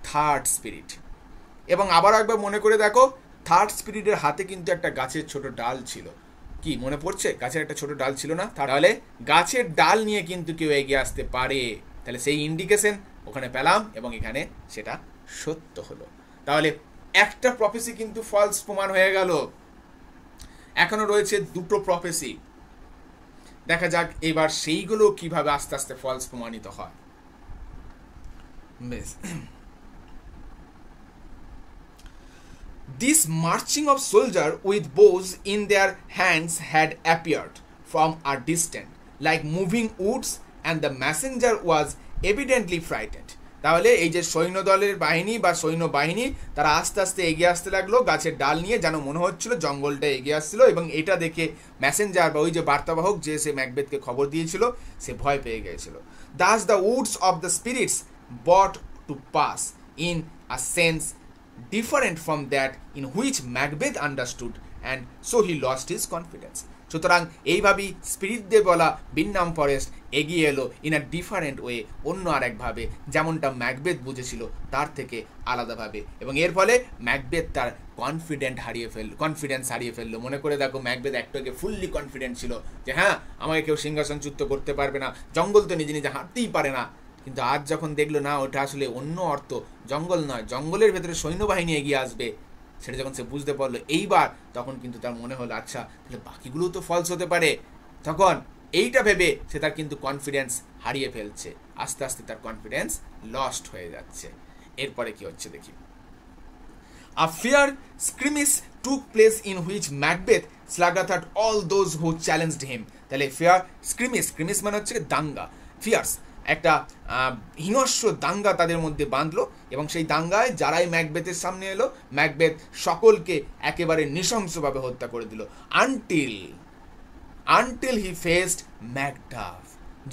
Third spirit. এবং আবার একবার মনে করে দেখো, থার্ড স্পিরিটের হাতে কিন্তু একটা গাছের ছোট ডাল ছিল। কি মনে পড়ছে? গাছের একটা ছোট ডাল ছিল না? তাহলে গাছের ডাল নিয়ে কিন্তু কেউ এগিয়ে আসতে পারে। তাহলে সেই ইন্ডিকেশন ওখানে পেলাম, এবং এখানে সেটা সত্য হলো। তাহলে একটা প্রফেসি কিন্তু ফলস প্রমাণ হয়ে গেল। এখনো রয়েছে দুটো প্রফেসি। দেখা যাক এবার সেইগুলো কিভাবে আস্তে আস্তে ফলস প্রমাণিত হয়। This marching of soldiers with bows in their hands had appeared from a distance, like moving woods, and the messenger was evidently frightened. তাহলে এই যে সৈন্যদলের বাহিনী বা সৈন্যবাহিনী তারা আস্তে আস্তে এগিয়ে আসতে লাগলো গাছের ডাল নিয়ে, যেন মনে হচ্ছিল জঙ্গলটা এগিয়ে আসছিল, এবং এটা দেখে মেসেঞ্জার বা ওই যে বার্তাবাহক যে সে ম্যাকবেথকে খবর দিয়েছিল সে ভয় পেয়ে গিয়েছিল। Thus the woods of the spirits brought to pass in a sense different from that in which Macbeth understood, and so he lost his confidence. সুতরাং এইভাবেই স্পিরিটদের বলা বিন্নাম ফরেস্ট এগিয়ে এলো ইন আ ডিফারেন্ট ওয়ে, অন্য আরেকভাবে, যেমনটা ম্যাকবেথ বুঝেছিল তার থেকে আলাদাভাবে, এবং এর ফলে ম্যাকবেথ তার কনফিডেন্স হারিয়ে ফেললো। মনে করে দেখো, ম্যাকবেথ একটাকে ফুললি কনফিডেন্ট ছিল যে হ্যাঁ, আমাকে কেউ সিংহাসনচ্যুত করতে পারবে না, জঙ্গল তো নিজে নিজে হাঁটতেই পারে না। কিন্তু আজ যখন দেখলো না, ওটা আসলে অন্য অর্থ, জঙ্গল নয়, জঙ্গলের ভেতরে সৈন্যবাহিনী এগিয়ে আসবে, সেটা যখন সে বুঝতে পারলো এইবার, তখন কিন্তু তার মনে হলো আচ্ছা তাহলে বাকিগুলো তো ফলস হতে পারে। তখন এইটা ভেবে সে তার কিন্তু কনফিডেন্স হারিয়ে ফেলছে, আস্তে আস্তে তার কনফিডেন্স লস্ট হয়ে যাচ্ছে। এরপরে কি হচ্ছে দেখি। A fair skirmish took place in which Macbeth slaughtered all those who challenged him. তাহলে ফেয়ার স্ক্রিমিশ মানে হচ্ছে দাঙ্গা, ফিয়ার্স একটা হিংস্র দাঙ্গা তাদের মধ্যে বাঁধলো, এবং সেই দাঙ্গায় যারাই ম্যাকবেথের সামনে এলো, ম্যাকবেথ সকলকে একেবারে নৃশংসভাবে হত্যা করে দিল। আনটিল হি ফেসড ম্যাকডাফ,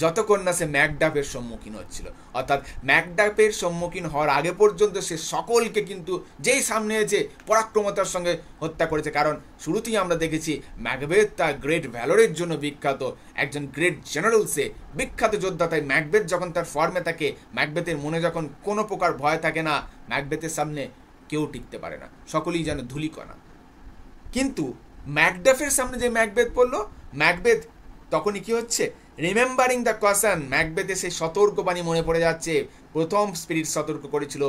যতক্ষণ না সে ম্যাকডাফের সম্মুখীন হচ্ছিল। অর্থাৎ ম্যাকডাফের সম্মুখীন হওয়ার আগে পর্যন্ত সে সকলকে কিন্তু যেই সামনে এসে পরাক্রমতার সঙ্গে হত্যা করেছে। কারণ শুরুতেই আমরা দেখেছি ম্যাকবেথ তার গ্রেট ভ্যালোরের জন্য বিখ্যাত, একজন গ্রেট জেনারেল, সে বিখ্যাত যোদ্ধা। তাই ম্যাকবেথ যখন তার ফর্মে থাকে, ম্যাকবেথের মনে যখন কোনো প্রকার ভয় থাকে না, ম্যাকবেথের সামনে কেউ টিকতে পারে না, সকলেই যেন ধূলিকণা। কিন্তু ম্যাকডাফের সামনে যে ম্যাকবেথ পড়লো, ম্যাকবেথ তখনই কি হচ্ছে, রিমেম্বারিং দ্য কশন, ম্যাকবেথের সেই সতর্কবাণী মনে পড়ে যাচ্ছে। প্রথম স্পিরিট সতর্ক করেছিল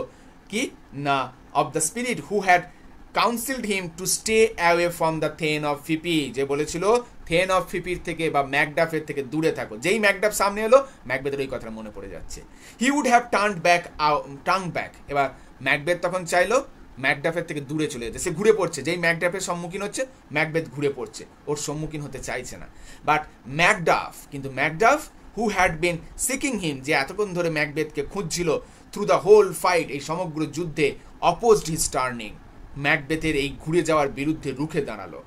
কি না, of the spirit who had counselled him to stay away from the thane of Fife, যে বলেছিল থেন অফ ফিপির থেকে বা ম্যাকডাফের থেকে দূরে থাকো। যেই ম্যাকডাফ সামনে এলো, ম্যাকবেথের ওই কথাটা মনে পড়ে যাচ্ছে। He would have turn back, এবার ম্যাকবেথ তখন চাইলো ম্যাকডাফের থেকে দূরে চলে যেতে, সে ঘুরে পড়ছে, যেই ম্যাকডাফের সম্মুখীন হচ্ছে ম্যাকবেথ ঘুরে পড়ছে, ওর সম্মুখীন হতে চাইছে না। But Macduff who had been seeking him, যে এতক্ষণ ধরে ম্যাকবেথকে খুঁজছিল, থ্রু দ্য হোল ফাইট, এই সমগ্র যুদ্ধে, অপোজড হিজ টার্নিং, ম্যাকবেথের এই ঘুরে যাওয়ার বিরুদ্ধে রুখে দাঁড়ালো।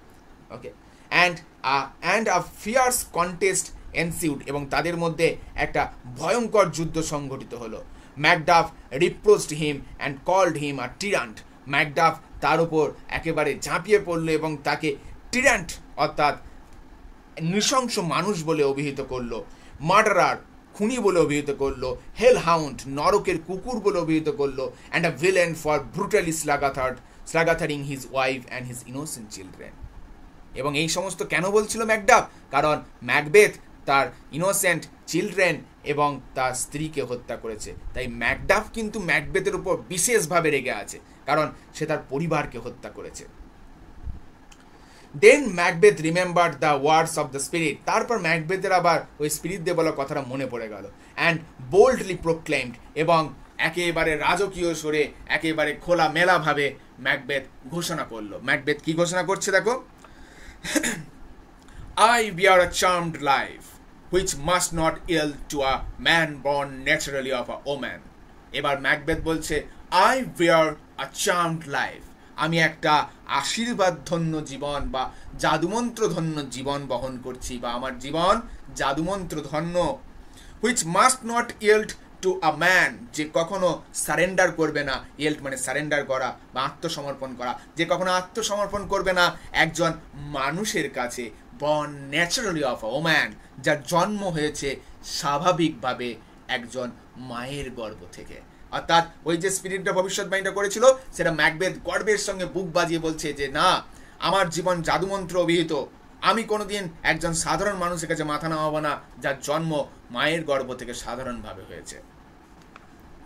Okay, and a fierce contest ensued, এবং তাদের মধ্যে একটা ভয়ঙ্কর যুদ্ধ সংঘটিত হলো। Macduff reproached him and called him a tyrant, Macduff তার উপর একেবারে ঝাঁপিয়ে পড়লো এবং তাকে টিরান্ট অর্থাৎ নৃশংস মানুষ বলে অভিহিত করলো, মার্ডারার খুনি বলে অভিহিত করলো, হেল হাউন্ড নরকের কুকুর বলে অভিহিত করলো, and a villain for brutally slaughtering his wife and his innocent children. এবং এই সমস্ত কেন বলছিল ম্যাকডাফ? কারণ ম্যাকবেথ তার ইনোসেন্ট চিলড্রেন এবং তার স্ত্রীকে হত্যা করেছে। তাই ম্যাকডাফ কিন্তু ম্যাকবেথের উপর বিশেষভাবে রেগে আছে, কারণ সে তার পরিবারকে হত্যা করেছে। Then Macbeth remembered the words of the spirit, তারপর ম্যাকবেথের আবার ওই স্পিরিট দিয়ে বলা কথাটা মনে পড়ে গেল। অ্যান্ড বোল্ডলি প্রোক্লেমড, এবং একেবারে রাজকীয় সুরে, একেবারে খোলা মেলাভাবে ম্যাকবেথ ঘোষণা করলো। ম্যাকবেথ কি ঘোষণা করছে দেখো, I bear a charmed life which must not yield to a man born naturally of a woman. এবার ম্যাকবেথ বলছে I bear a charmed life, আমি একটা আশীর্বাদ ধন্য জীবন বা জাদুমন্ত্র ধন্য জীবন বহন করছি, বা আমার জীবন জাদুমন্ত্র ধন্য। which must not yield to a man, যে কখনো সারেন্ডার করবে না, ইয়েল্ড মানে সারেন্ডার করা বা আত্মসমর্পণ করা, যে কখনো আত্মসমর্পণ করবে না একজন মানুষের কাছে, born naturally of a woman, যার জন্ম হয়েছে স্বাভাবিকভাবে একজন মায়ের গর্ভ থেকে। অর্থাৎ ওই যে স্পিরিটটা ভবিষ্যৎবাণীটা করেছিল, সেটা ম্যাকবেথ গর্বের সঙ্গে বুক বাজিয়ে বলছে যে না, আমার জীবন জাদুমন্ত্র অভিহিত, আমি কোনোদিন একজন সাধারণ মানুষের কাছে মাথা নামাবো না, যার জন্ম মায়ের গর্ভ থেকে সাধারণভাবে হয়েছে।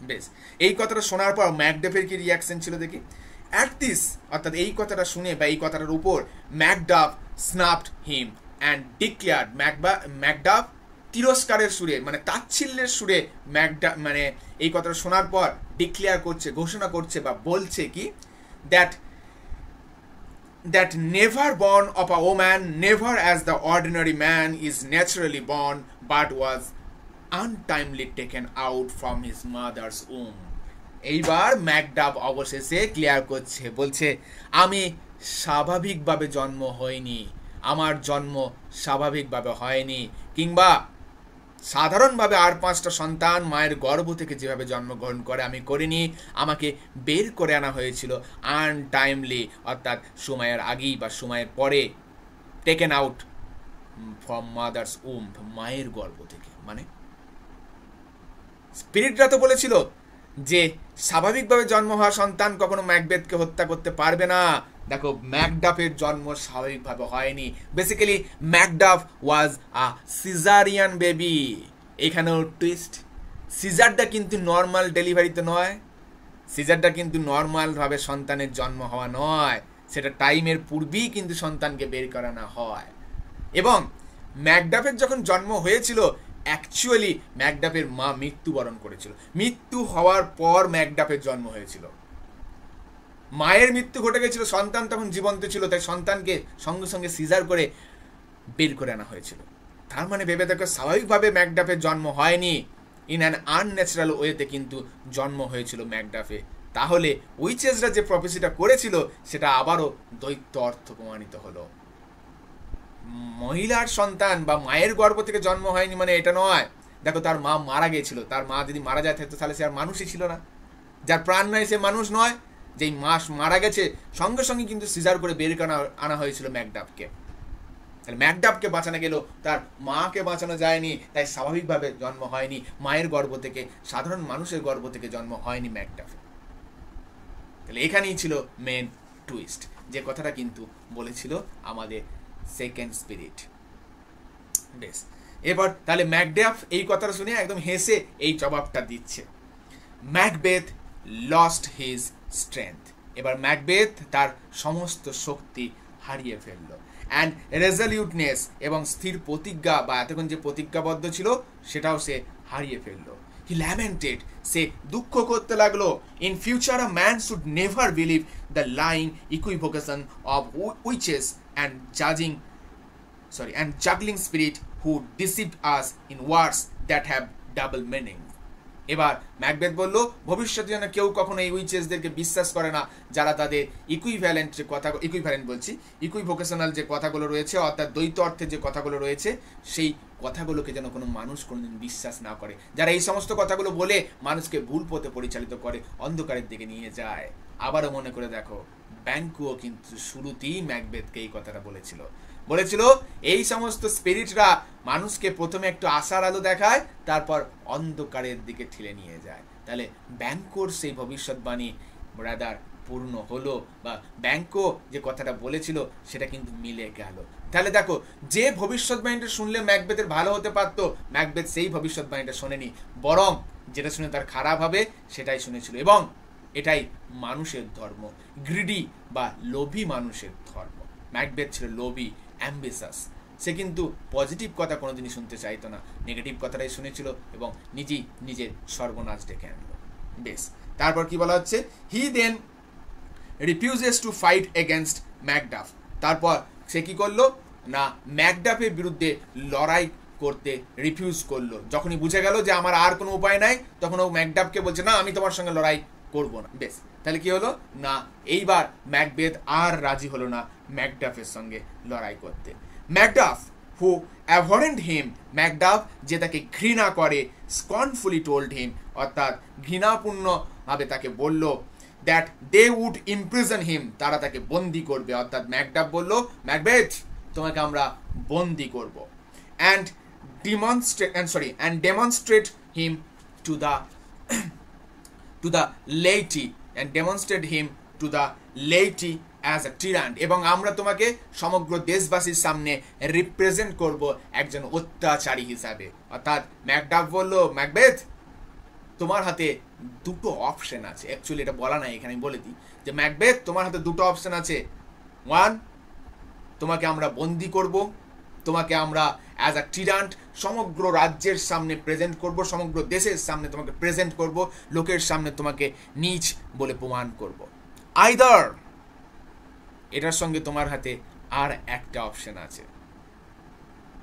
বেশ, এই কথাটা শোনার পর ম্যাকডাফের কি রিয়াকশন ছিল দেখি। অ্যাট দিস, অর্থাৎ এই কথাটা শুনে বা এই কথাটার উপর, Macduff snapped him and declared, Macduff তিরস্কারের সুরে মানে তাচ্ছিল্যের সুরে মানে এই কথাটা শোনার পর ডিক্লেয়ার করছে, ঘোষণা করছে বা বলছে কি, that never born of a woman, never as the ordinary man is naturally born, but was untimely taken out from his mother's womb. এইবার ম্যাকডাফ অবশেষে ক্লিয়ার করছে, বলছে আমি স্বাভাবিকভাবে জন্ম হয়নি, আমার জন্ম স্বাভাবিকভাবে হয়নি, কিংবা সাধারণভাবে আর 5টা সন্তান মায়ের গর্ভ থেকে যেভাবে জন্মগ্রহণ করে আমি করিনি, আমাকে বের করে আনা হয়েছিল আনটাইমলি, অর্থাৎ সময়ের আগেই বা সময়ের পরে, টেকেন আউট ফ্রম মাদার্স উম, মায়ের গর্ভ থেকে। মানে স্পিরিটরা তো বলেছিল যে স্বাভাবিকভাবে জন্ম হওয়া সন্তান কখনো ম্যাকবেথকে হত্যা করতে পারবে না। দেখো ম্যাকডাফের জন্ম স্বাভাবিকভাবে হয়নি। বেসিক্যালি ম্যাকডাফ ওয়াজ আ সিজারিয়ান বেবি। এখানেও টুইস্ট, সিজারটা কিন্তু নর্মাল ডেলিভারিতে নয়, সিজারটা কিন্তু নর্মালভাবে সন্তানের জন্ম হওয়া নয়, সেটা টাইমের পূর্বেই কিন্তু সন্তানকে বের করানো হয়। এবং ম্যাকডাফের যখন জন্ম হয়েছিল, অ্যাকচুয়ালি ম্যাকডাফের মা মৃত্যুবরণ করেছিল, মৃত্যু হওয়ার পর ম্যাকডাফের জন্ম হয়েছিল। মায়ের মৃত্যু ঘটে গেছিল, সন্তান তখন জীবন্ত ছিল, তাই সন্তানকে সঙ্গে সঙ্গে সিজার করে বের করে আনা হয়েছিল। তার মানে ভেবে দেখো, স্বাভাবিকভাবে ম্যাকডাফের জন্ম হয়নি, ইন অ্যান আনন্যাচারাল ওয়েতে কিন্তু জন্ম হয়েছিল ম্যাকডাফে। তাহলে উইচেসরা যে প্রফেসিটা করেছিল সেটা আবারও দ্বৈত অর্থ প্রমাণিত হলো। মহিলার সন্তান বা মায়ের গর্ভ থেকে জন্ম হয়নি মানে এটা নয়। দেখো তার মা মারা গিয়েছিল, তার মা যদি মারা যায় তাহলে সে আর মানুষই ছিল না, যার প্রাণ নাই সে মানুষ নয়। যেই মাস মারা গেছে সঙ্গে সঙ্গে কিন্তু সিজার করে বের করে আনা হয়েছিল ম্যাকডাফকে। তাহলে ম্যাকডাফকে বাঁচানো গেল, তার মাকে বাঁচানো যায়নি, তাই স্বাভাবিকভাবে জন্ম হয়নি, মায়ের গর্ভ থেকে, সাধারণ মানুষের গর্ভ থেকে জন্ম হয়নি ম্যাকডাফে। তাহলে এখানেই ছিল মেন টুইস্ট, যে কথাটা কিন্তু বলেছিল আমাদের সেকেন্ড স্পিরিট। বেশ, এবার তাহলে ম্যাকডাফ এই কথাটা শুনে একদম হেসে এই জবাবটা দিচ্ছে, ম্যাকবেথ লস্ট হিজ স্ট্রেংথ। এবার ম্যাকবেথ তার সমস্ত শক্তি হারিয়ে ফেলল, অ্যান্ড রেজলিউটনেস, এবং স্থির প্রতিজ্ঞা বা এতক্ষণ যে প্রতিজ্ঞাবদ্ধ ছিল সেটাও সে হারিয়ে ফেলল। হি ল্যামেন্টেড, সে দুঃখ করতে লাগলো। In future a man should never believe the lying equivocation of witches and juggling spirit who deceived us in words that have double meaning. এবার ম্যাকবেথ বলল, ভবিষ্যতে যেন কেউ কখনো এই উইচেসদেরকে বিশ্বাস করে না, যারা তাদের ইকুইভ্যালেন্ট যে কথা, ইকুইভোকেশনাল যে কথাগুলো রয়েছে, অর্থাৎ দ্বৈত অর্থের যে কথাগুলো রয়েছে, সেই কথাগুলোকে যেন কোনো মানুষ কোনোদিন বিশ্বাস না করে, যারা এই সমস্ত কথাগুলো বলে মানুষকে ভুল পথে পরিচালিত করে, অন্ধকারের দিকে নিয়ে যায়। আবারও মনে করে দেখো, ব্যাংকুও কিন্তু শুরুতেই ম্যাকবেথকে এই কথাটা বলেছিল এই সমস্ত স্পিরিটরা মানুষকে প্রথমে একটু আশার আলো দেখায়, তারপর অন্ধকারের দিকে ঠেলে নিয়ে যায়। তাহলে ব্যাংকোর সেই ভবিষ্যৎবাণী রাদার পূর্ণ হলো, বা ব্যাংকো যে কথাটা বলেছিল সেটা কিন্তু মিলে গেল। তাহলে দেখো, যে ভবিষ্যৎবাণীটা শুনলে ম্যাকবেথের ভালো হতে পারতো, ম্যাকবেথ সেই ভবিষ্যৎবাণীটা শোনেনি, বরং যেটা শুনে তার খারাপ হবে সেটাই শুনেছিল। এবং এটাই মানুষের ধর্ম, গ্রিডি বা লোভী মানুষের ধর্ম। ম্যাকবেথ ছিল লোভী, অ্যাম্বিশাস। সে কিন্তু পজিটিভ কথা কোনোদিনই শুনতে চাইতো না, নেগেটিভ কথাটাই শুনেছিল এবং নিজেই নিজের সর্বনাশ ডেকে আনলো। বেশ, তারপর কি বলা হচ্ছে, he then refuses to fight against Macduff. তারপর সে কি করলো না, ম্যাকডাফের বিরুদ্ধে লড়াই করতে রিফিউজ করলো। যখনই বুঝে গেল যে আমার আর কোনো উপায় নাই, তখন ও ম্যাকডাফকে বলছে, না আমি তোমার সঙ্গে লড়াই করবো না। বেশ, তাহলে কি হলো না, এইবার ম্যাকবেথ আর রাজি হলো না ম্যাকডাফের সঙ্গে লড়াই করতে। ম্যাকডাফ হু অ্যাভরেন্ট হিম, ম্যাকডাফ যে তাকে ঘৃণা করে, স্কর্নফুলি টোল্ড হিম, অর্থাৎ ঘৃণাপূর্ণভাবে তাকে বলল, দ্যাট দে উড ইমপ্রিজন হিম, তারা তাকে বন্দি করবে। অর্থাৎ ম্যাকডাফ বলল, ম্যাকবেথ তোমাকে আমরা বন্দি করব, and demonstrate him to the laity and demonstrate him to the laity as a tyrant, এবং আমরা তোমাকে সমগ্র দেশবাসীর সামনে রিপ্রেজেন্ট করব একজন অত্যাচারী হিসাবে। অর্থাৎ ম্যাকডাফ বলল, ম্যাকবেথ তোমার হাতে দুটো অপশন আছে। অ্যাকচুয়ালি এটা বলা নাই, এখানে বলে দিই যে ম্যাকবেথ তোমার হাতে দুটো অপশন আছে। ওয়ান, তোমাকে আমরা বন্দি করব, তোমাকে আমরা অ্যাজ আ টিরান্ট সমগ্র রাজ্যের সামনে প্রেজেন্ট করব, সমগ্র দেশের সামনে তোমাকে প্রেজেন্ট করব, লোকের সামনে তোমাকে নীচ বলে প্রমাণ করব। আইদার, এটার সঙ্গে তোমার হাতে আর একটা অপশন আছে,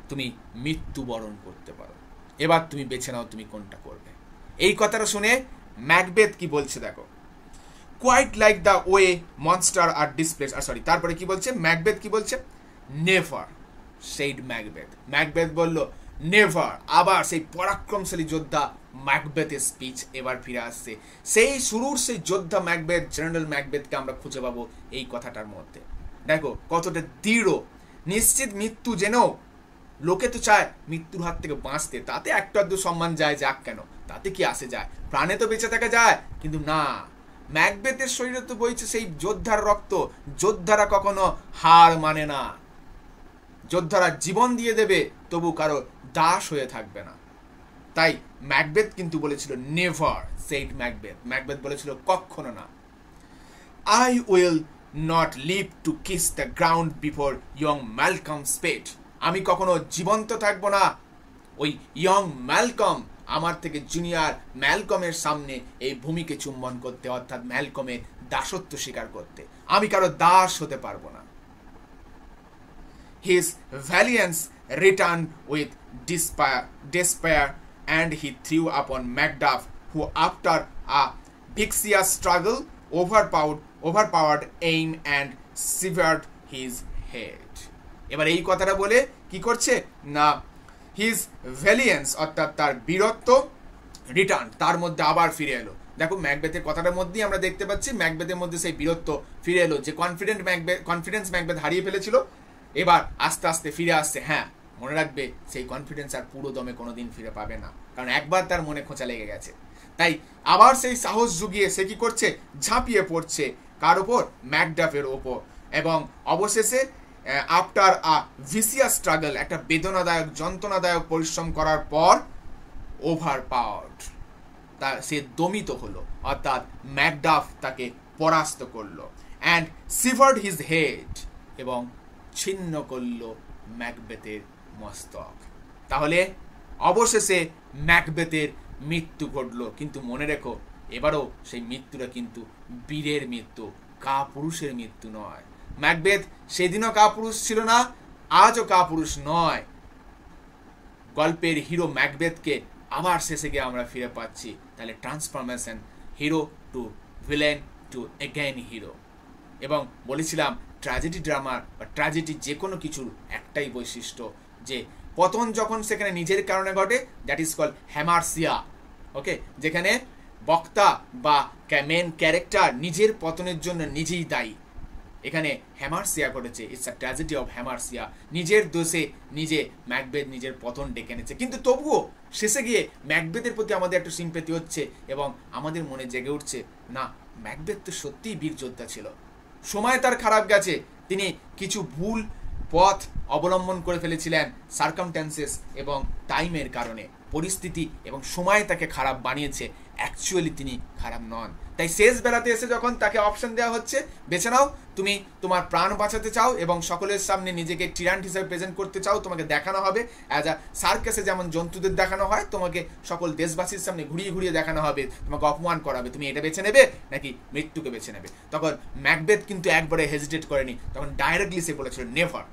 তুমি মৃত্যুবরণ করতে পারো। এবার তুমি বেছে নাও তুমি কোনটা করবে। এই কথাটা শুনে ম্যাকবেথ কি বলছে দেখো, quite like the way monster are displayed, sorry তারপরে কি বলছে ম্যাকবেথ কি বলছে, নেভার সেইড ম্যাকবেথ। ম্যাকবেথ বলল নেভার। আবার সেই পরাক্রমশালী যোদ্ধা ম্যাকবেথের স্পিচ এবার ফিরে আসছে। সেই শুরুর সেই যোদ্ধা ম্যাকবেথ, জেনারেল ম্যাকবেথকে আমরা খুঁজে পাবো এই কথাটার মধ্যে। দেখো কতটা দৃঢ়, নিশ্চিত মৃত্যু জেনেও লোকে তো চায় মৃত্যুর হাত থেকে বাঁচতে, তাতে একটু আধটু সম্মান যায়, যাক কেন, তাতে কি আসে যায়, প্রাণে তো বেঁচে থাকা যায়। কিন্তু না, ম্যাকবেথের শরীরে তো বইছে সেই যোদ্ধার রক্ত। যোদ্ধারা কখনো হার মানে না, যোদ্ধারা জীবন দিয়ে দেবে, তবু কারো দাস হয়ে থাকবে না। তাই ম্যাকবেথ কিন্তু বলেছিল নেভার সেইড ম্যাকবেথ। ম্যাকবেথ বলেছিল কখনো না। I will not live to kiss the ground before young Malcolm spate. আমি কখনো জীবন্ত থাকবো না ওই ইয়ং ম্যালকম, আমার থেকে জুনিয়র ম্যালকমের সামনে এই ভূমিকে চুম্বন করতে, অর্থাৎ ম্যালকমের দাসত্ব স্বীকার করতে। আমি কারো দাস হতে পারবো না। His valiance returned with despair, and he threw upon Macduff, who after a vicious struggle overpowered aim and severed his head. এবার এই কথাটা বলে কি করছে না, হিজ ভ্যালিয়েন্স অর্থাৎ তার বীরত্ব, রিটার্ন তার মধ্যে আবার ফিরে এলো। দেখো ম্যাকবেথের কথাটার মধ্যেই আমরা দেখতে পাচ্ছি ম্যাকবেথের মধ্যে সেই বীরত্ব ফিরে এলো, যে কনফিডেন্স ম্যাকবেথ হারিয়ে ফেলেছিল, এবার আস্তে আস্তে ফিরে আসছে। হ্যাঁ, মনে রাখবে সেই কনফিডেন্স আর পুরো দমে কোনোদিন ফিরে পাবে না, কারণ একবার তার মনে খোঁচা লেগে গেছে। তাই আবার সেই সাহস জুগিয়ে সে কি করছে, ঝাঁপিয়ে পড়ছে কার ওপর, ম্যাকডাফের ওপর। এবং অবশেষে আফটার আ ভিসিয়াস স্ট্রাগল, একটা বেদনাদায়ক যন্ত্রণাদায়ক পরিশ্রম করার পর ওভার পাওয়ার্ড, সে দমিত হলো, অর্থাৎ ম্যাকডাফ তাকে পরাস্ত করলো। অ্যান্ড সিভার্ড হিজ হেড, এবং ছিন্ন করল ম্যাকবেথের মস্তক। তাহলে অবশেষে ম্যাকবেথের মৃত্যু ঘটল। কিন্তু মনে রেখো, এবারও সেই মৃত্যুটা কিন্তু বীরের মৃত্যু, কাপুরুষের মৃত্যু নয়। ম্যাকবেথ সেদিনও কাপুরুষ ছিল না, আজও কাপুরুষ নয়। গল্পের হিরো ম্যাকবেথকে আবার শেষে গিয়ে আমরা ফিরে পাচ্ছি। তাহলে transformation, hero to villain to again hero. এবং বলেছিলাম ট্র্যাজেডি ড্রামার বা ট্র্যাজেডি যে কোনো কিছুর একটাই বৈশিষ্ট্য, যে পতন যখন সেখানে নিজের কারণে ঘটে, দ্যাট ইজ কল হ্যামারসিয়া। ওকে, যেখানে বক্তা বা মেন ক্যারেক্টার নিজের পতনের জন্য নিজেই দায়ী। এখানে হ্যামারসিয়া ঘটেছে, it's a tragedy of hamartia. নিজের দোষে নিজে ম্যাকবেথ নিজের পতন ডেকে এনেছে। কিন্তু তবুও শেষে গিয়ে ম্যাকবেথের প্রতি আমাদের একটু সিম্প্যাথি হচ্ছে এবং আমাদের মনে জেগে উঠছে, না, ম্যাকবেথ তো সত্যিই বীর যোদ্ধা ছিল। সময় তার খারাপ গেছে, তিনি কিছু ভুল পথ অবলম্বন করে ফেলেছিলেন সার্কামস্ট্যান্সেস এবং টাইমের কারণে। পরিস্থিতি এবং সময় তাকে খারাপ বানিয়েছে, অ্যাকচুয়ালি তিনি খারাপ নন। তাই শেষ বেলাতে এসে যখন তাকে অপশন দেওয়া হচ্ছে, বেছে নাও, তুমি তোমার প্রাণ বাঁচাতে চাও এবং সকলের সামনে নিজেকে টিরান্ট হিসেবে প্রেজেন্ট করতে চাও, তোমাকে দেখানো হবে অ্যাজ আ সার্কাসে যেমন জন্তুদের দেখানো হয়, তোমাকে সকল দেশবাসীর সামনে ঘুরিয়ে ঘুরিয়ে দেখানো হবে, তোমাকে অপমান করাবে, তুমি এটা বেছে নেবে নাকি মৃত্যুকে বেছে নেবে। তখন ম্যাকবেথ কিন্তু একবারে হেজিটেট করেনি, তখন ডাইরেক্টলি সে বলেছিল নেভার,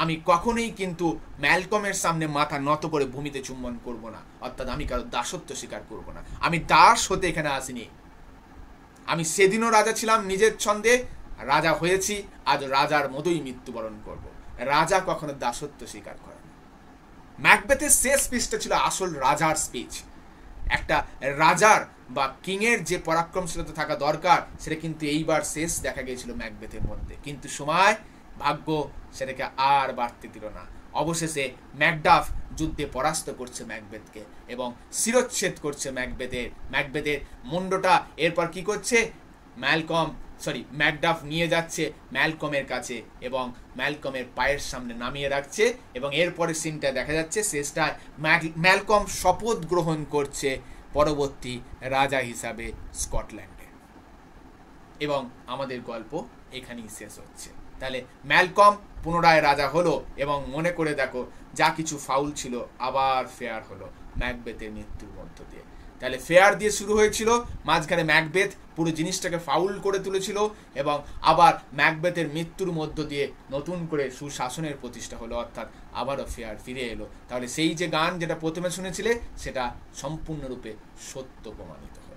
আমি কখনোই কিন্তু ম্যালকমের সামনে মাথা নত করে ভূমিতে চুম্বন করব না, অর্থাৎ আমি কারো দাসত্ব স্বীকার করব না। আমি দাস হতে এখানে আসিনি। আমি সেদিনও রাজা ছিলাম নিজের ছন্দে, রাজা হয়েছি, আজ রাজার মতোই মৃত্যুবরণ করব। রাজা কখনো দাসত্ব স্বীকার করে না। ম্যাকবেথের শেষ স্পিচটা ছিল আসল রাজার স্পিচ। একটা রাজার বা কিংয়ের যে পরাক্রমশীলতা থাকা দরকার, সেটা কিন্তু এইবার শেষ দেখা গিয়েছিল ম্যাকবেথের মধ্যে। কিন্তু সময়, ভাগ্য সেটাকে আর বাড়তে দিল না। অবশেষে ম্যাকডাফ যুদ্ধে পরাস্ত করছে ম্যাকবেথকে এবং শিরচ্ছেদ করছে ম্যাকবেথের মুন্ডটা। এরপর কি করছে, ম্যাকডাফ নিয়ে যাচ্ছে ম্যালকমের কাছে এবং ম্যালকমের পায়ের সামনে নামিয়ে রাখছে। এবং এরপরে সিনটা দেখা যাচ্ছে, শেষটায় ম্যালকম শপথ গ্রহণ করছে পরবর্তী রাজা হিসাবে স্কটল্যান্ডে। এবং আমাদের গল্প এখানেই শেষ হচ্ছে। তাহলে ম্যালকম পুনরায় রাজা হলো এবং মনে করে দেখো, যা কিছু ফাউল ছিল আবার ফেয়ার হলো ম্যাকবেথের মৃত্যুর মধ্য দিয়ে। তাহলে ফেয়ার দিয়ে শুরু হয়েছিল, মাঝখানে ম্যাকবেথ পুরো জিনিসটাকে ফাউল করে তুলেছিল, এবং আবার ম্যাকবেথের মৃত্যুর মধ্য দিয়ে নতুন করে সুশাসনের প্রতিষ্ঠা হলো, অর্থাৎ আবারও ফেয়ার ফিরে এলো। তাহলে সেই যে গান যেটা প্রথমে শুনেছিলে সেটা সম্পূর্ণরূপে সত্য প্রমাণিত হলো।